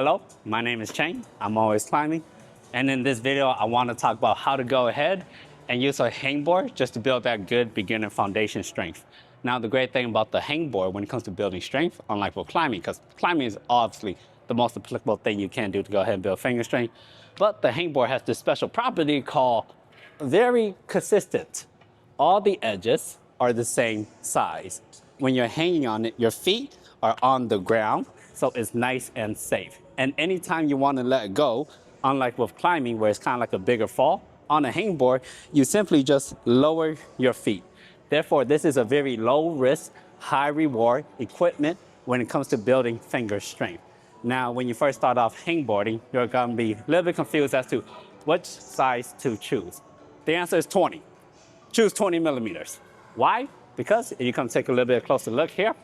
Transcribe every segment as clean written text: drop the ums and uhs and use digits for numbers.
Hello, my name is Chang. I'm always climbing. And in this video, I want to talk about how to go ahead and use a hangboard just to build that good beginner foundation strength. Now, the great thing about the hangboard when it comes to building strength, unlike with climbing, because climbing is obviously the most applicable thing you can do to go ahead and build finger strength. But the hangboard has this special property called very consistent. All the edges are the same size. When you're hanging on it, your feet are on the ground, so it's nice and safe. And anytime you want to let it go, unlike with climbing where it's kind of like a bigger fall, on a hangboard, you simply just lower your feet. Therefore, this is a very low risk, high reward equipment when it comes to building finger strength. Now, when you first start off hangboarding, you're gonna be a little bit confused as to which size to choose. The answer is 20. Choose 20 millimeters. Why? Because if you come take a little bit closer look here,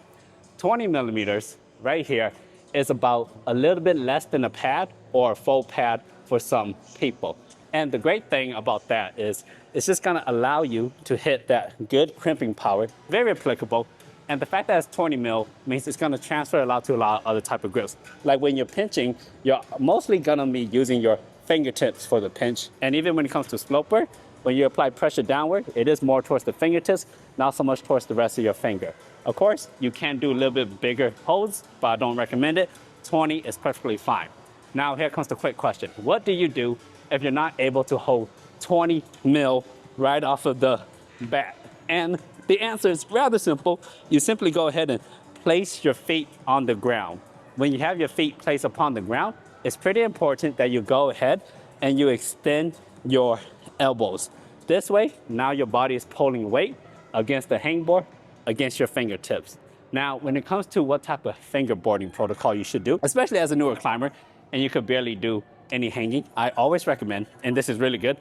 20 millimeters right here is about a little bit less than a pad or a full pad for some people. And the great thing about that is it's just gonna allow you to hit that good crimping power, very applicable. And the fact that it's 20 mil means it's gonna transfer a lot to a lot of other type of grips. Like when you're pinching, you're mostly gonna be using your fingertips for the pinch. And even when it comes to slope work, when you apply pressure downward, it is more towards the fingertips, not so much towards the rest of your finger. Of course, you can do a little bit bigger holds, but I don't recommend it. 20 is perfectly fine. Now here comes the quick question. What do you do if you're not able to hold 20 mil right off of the bat? And the answer is rather simple. You simply go ahead and place your feet on the ground. When you have your feet placed upon the ground, it's pretty important that you go ahead and you extend your elbows. This way, now your body is pulling weight against the hangboard, against your fingertips. Now, when it comes to what type of fingerboarding protocol you should do, especially as a newer climber, and you could barely do any hanging, I always recommend, and this is really good,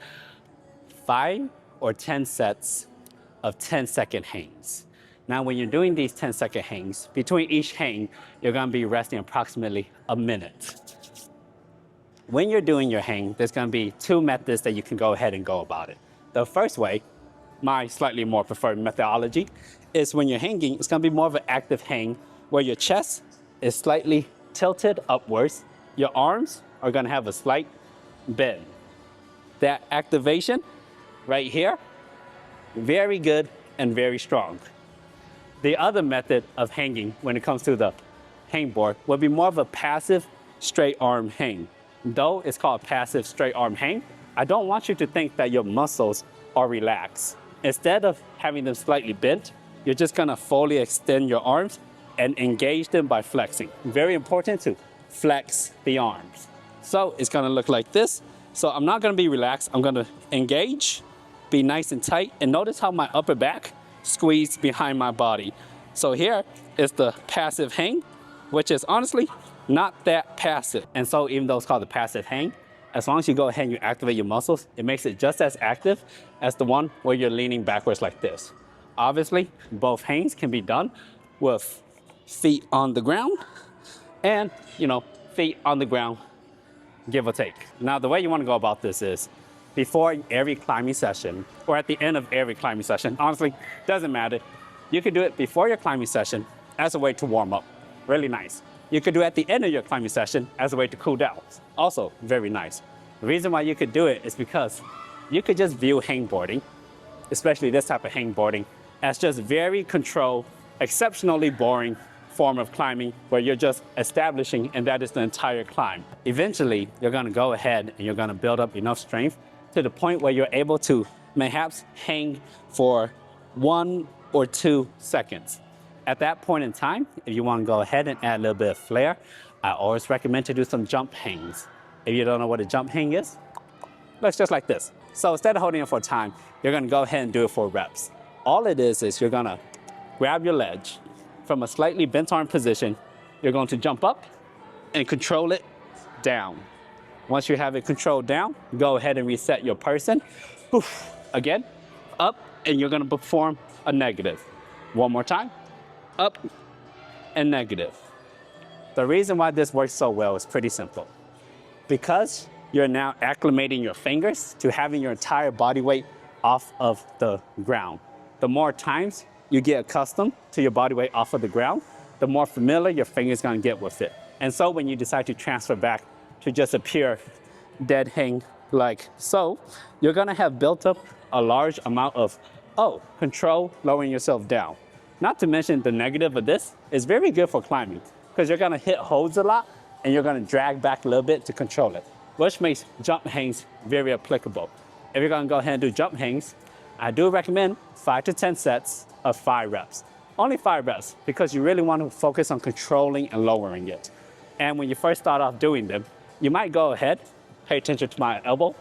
5 or 10 sets of 10-second hangs. Now, when you're doing these 10-second hangs, between each hang, you're gonna be resting approximately a minute. When you're doing your hang, there's gonna be 2 methods that you can go ahead and go about it. The first way, my slightly more preferred methodology, is when you're hanging, it's gonna be more of an active hang where your chest is slightly tilted upwards. Your arms are gonna have a slight bend. That activation right here, very good and very strong. The other method of hanging when it comes to the hangboard would be more of a passive straight arm hang. Though it's called passive straight arm hang, I don't want you to think that your muscles are relaxed. Instead of having them slightly bent, you're just gonna fully extend your arms and engage them by flexing. Very important to flex the arms. So it's gonna look like this. So I'm not gonna be relaxed, I'm gonna engage, be nice and tight, and notice how my upper back squeezes behind my body. So here is the passive hang, which is honestly not that passive. And so even though it's called the passive hang, as long as you go ahead and you activate your muscles, it makes it just as active as the one where you're leaning backwards like this. Obviously, both hangs can be done with feet on the ground and, feet on the ground, give or take. Now, the way you want to go about this is before every climbing session or at the end of every climbing session, honestly, doesn't matter. You can do it before your climbing session as a way to warm up. Really nice. You could do it at the end of your climbing session as a way to cool down. Also, very nice. The reason why you could do it is because you could just view hangboarding, especially this type of hangboarding, as just very controlled, exceptionally boring form of climbing where you're just establishing and that is the entire climb. Eventually, you're gonna go ahead and you're gonna build up enough strength to the point where you're able to perhaps hang for 1 or 2 seconds. At that point in time, if you want to go ahead and add a little bit of flair, I always recommend to do some jump hangs. If you don't know what a jump hang is, looks just like this. So instead of holding it for time, you're gonna go ahead and do it for reps. All it is you're gonna grab your ledge from a slightly bent arm position. You're going to jump up and control it down. Once you have it controlled down, go ahead and reset your person. Oof. Again, up, and you're gonna perform a negative. One more time. Up and negative. The reason why this works so well is pretty simple. Because you're now acclimating your fingers to having your entire body weight off of the ground. The more times you get accustomed to your body weight off of the ground, the more familiar your finger's gonna get with it. And so when you decide to transfer back to just a pure dead hang like so, you're gonna have built up a large amount of, control lowering yourself down. Not to mention the negative of this is very good for climbing because you're gonna hit holds a lot and you're gonna drag back a little bit to control it, which makes jump hangs very applicable. If you're gonna go ahead and do jump hangs, I do recommend 5 to 10 sets of 5 reps. Only 5 reps because you really want to focus on controlling and lowering it. And when you first start off doing them, you might go ahead, pay attention to my elbow,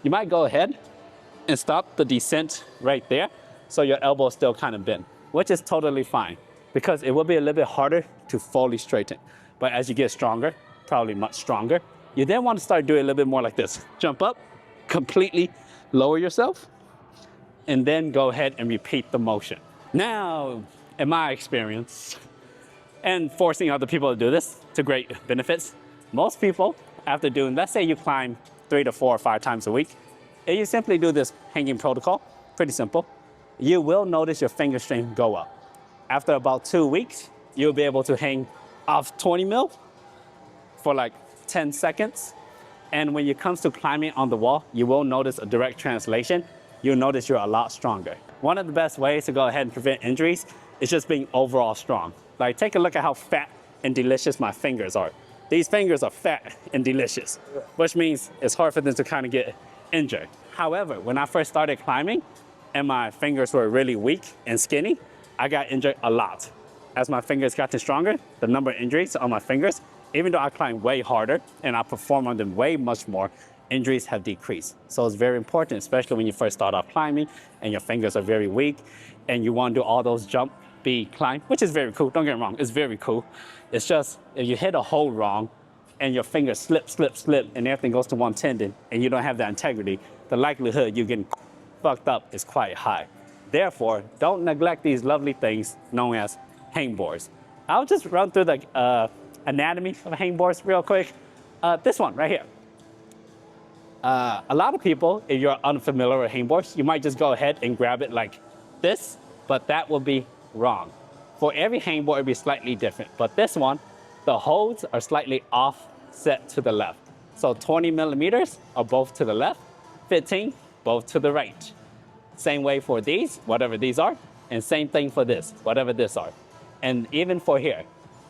you might go ahead and stop the descent right there so your elbow is still kind of bent, which is totally fine because it will be a little bit harder to fully straighten. But as you get stronger, probably much stronger, you then want to start doing a little bit more like this. Jump up, completely lower yourself, and then go ahead and repeat the motion. Now, in my experience, and forcing other people to do this to great benefits, most people, after doing, let's say you climb 3 to 4 or 5 times a week, and you simply do this hanging protocol, pretty simple, you will notice your finger strength go up. After about 2 weeks, you'll be able to hang off 20 mil for like 10 seconds. And when it comes to climbing on the wall, you will notice a direct translation. You'll notice you're a lot stronger. One of the best ways to go ahead and prevent injuries is just being overall strong. Like, take a look at how fat and delicious my fingers are. These fingers are fat and delicious, which means it's hard for them to kind of get injured. However, when I first started climbing and my fingers were really weak and skinny, I got injured a lot. As my fingers gotten stronger, the number of injuries on my fingers, even though I climb way harder and I perform on them way much more, injuries have decreased. So it's very important, especially when you first start off climbing and your fingers are very weak and you want to do all those jump, bead, climb, which is very cool. Don't get me wrong, it's very cool. It's just if you hit a hole wrong and your fingers slip, and everything goes to one tendon and you don't have that integrity, the likelihood you getting fucked up is quite high. Therefore, don't neglect these lovely things known as hangboards. I'll just run through the anatomy of hangboards real quick. This one right here. A lot of people, if you're unfamiliar with hangboards, you might just go ahead and grab it like this, but that will be wrong. For every hangboard, it'll be slightly different. But this one, the holds are slightly offset to the left. So 20 millimeters are both to the left, 15 both to the right. Same way for these, whatever these are, and same thing for this, whatever this are. And even for here,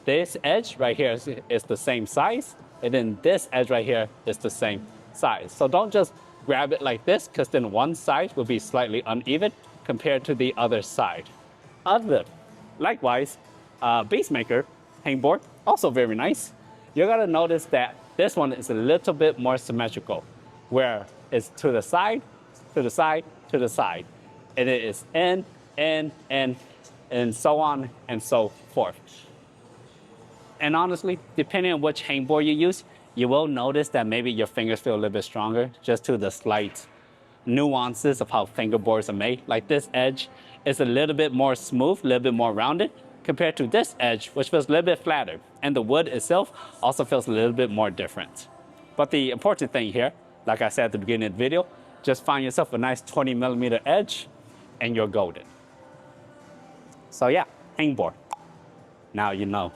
this edge right here is the same size, and then this edge right here is the same size. So don't just grab it like this, because then one side will be slightly uneven compared to the other side. Likewise, Beastmaker hangboard, also very nice. You're gonna notice that this one is a little bit more symmetrical, where it's to the side, to the side, to the side. And it is in, and so on and so forth. And honestly, depending on which hangboard you use, you will notice that maybe your fingers feel a little bit stronger just to the slight nuances of how fingerboards are made. Like this edge is a little bit more smooth, a little bit more rounded compared to this edge, which feels a little bit flatter. And the wood itself also feels a little bit more different. But the important thing here, like I said at the beginning of the video, just find yourself a nice 20 millimeter edge and you're golden. So yeah, hangboard. Now you know.